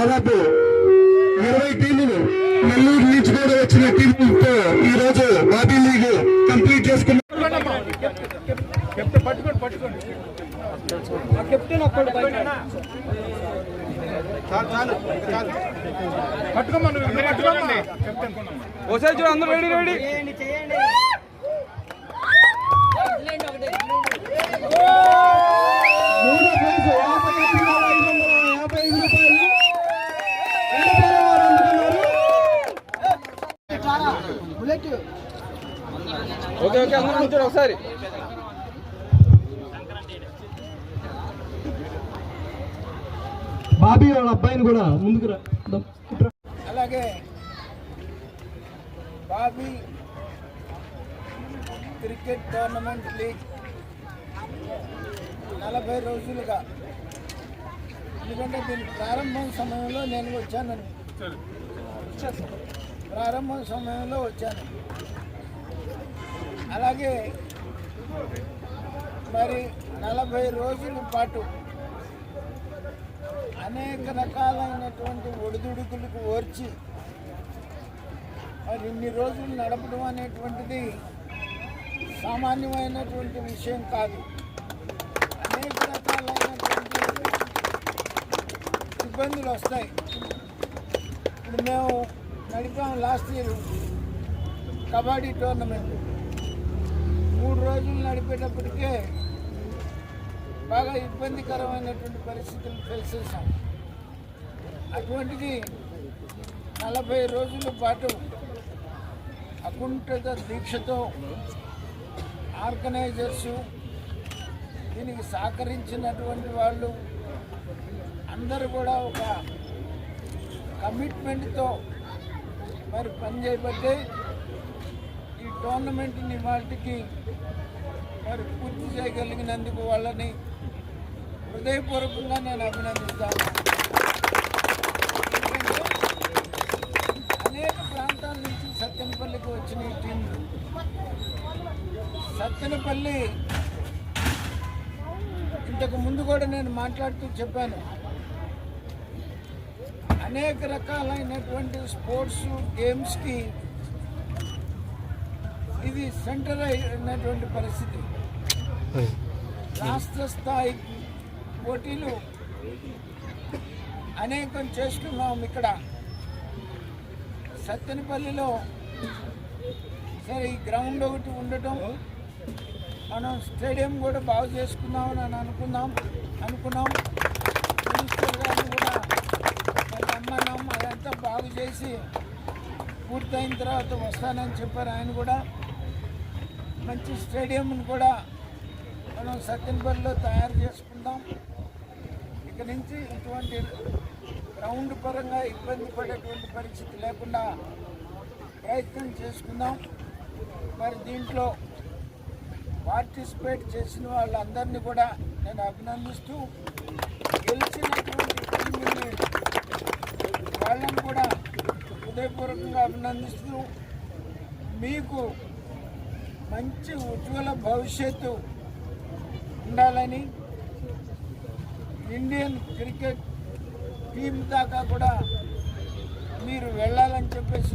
దాదాపు 20 టీములు నెల్లూరు నుంచి కూడా వచ్చిన టీములతో ఈ రోజు బాబీ లీగ్ కంప్లీట్ చేసుకున్నారు. అందరూ రెడీ రెడీ మూడో ప్రైజ్ 55 రూపాయలు. ఓకే ఓకే అందరూ కూర్చోండి ఒకసారి. బాబీ వాళ్ళ అబ్బాయిని కూడా ముందుకు రా. అలాగే బాబీ క్రికెట్ టోర్నమెంట్ లీగ్ 40 రోజులుగా, ఎందుకంటే దీని ప్రారంభం సమయంలో నేను వచ్చాను, అలాగే మరి 40 రోజుల పాటు అనేక రకాలైనటువంటి ఒడిదుడుకులకు ఓర్చి మరి ఇన్ని రోజులు నడపడం అనేటువంటిది సామాన్యమైనటువంటి విషయం కాదు. అనేక రకాలైనటువంటి ఇబ్బందులు వస్తాయి. ఇప్పుడు మేము నడిపాం లాస్ట్ ఇయర్ కబడ్డీ టోర్నమెంట్, 3 రోజులు నడిపేటప్పటికే బాగా ఇబ్బందికరమైనటువంటి పరిస్థితులు ఫేస్ చేశాం. అటువంటిది 40 రోజుల పాటు అకుంఠిత దీక్షతో ఆర్గనైజర్సు, దీనికి సహకరించినటువంటి వాళ్ళు అందరూ కూడా ఒక కమిట్మెంట్తో మరి పనిచేయబట్టే ఈ టోర్నమెంట్ని వాటికి మరి పూర్తి చేయగలిగినందుకు వాళ్ళని హృదయపూర్వకంగా నేను అభినందిస్తాను. ఎందుకంటే అనేక ప్రాంతాల నుంచి సత్తెనపల్లికి వచ్చిన ఈ టీంలు, సత్తెనపల్లి ఇంతకు ముందు కూడా నేను మాట్లాడుతూ చెప్పాను, అనేక రకాలైనటువంటి స్పోర్ట్స్ గేమ్స్కి ఇది సెంటర్ అయినటువంటి పరిస్థితి. రాష్ట్ర స్థాయి పోటీలు అనేకం చేసుకున్నాం. ఇక్కడ సత్తెనపల్లిలో సరే ఈ గ్రౌండ్ ఒకటి ఉండటం, మనం స్టేడియం కూడా బాగు చేసుకుందామని అనుకున్నాం. ప్రిన్సిపల్ గారిని కూడా రమ్మన్నాం. అదంతా బాగు చేసి పూర్తయిన తర్వాత వస్తానని చెప్పారు. ఆయన కూడా మంచి స్టేడియంని కూడా మనం సత్తెనపల్లిలో తయారు చేసుకుందాం. ఇక నుంచి ఇటువంటి గ్రౌండ్ పరంగా ఇబ్బంది పడేటువంటి పరిస్థితి లేకుండా ప్రయత్నం చేసుకుందాం. మరి దీంట్లో పార్టిసిపేట్ చేసిన వాళ్ళందరినీ కూడా నేను అభినందిస్తూ, గెలిచినటువంటి టీంని వాళ్ళని కూడా హృదయపూర్వకంగా అభినందిస్తూ, మీకు మంచి ఉజ్వల భవిష్యత్తు ఉండాలని, ఇండియన్ క్రికెట్ టీం దాకా కూడా మీరు వెళ్ళాలని చెప్పేసి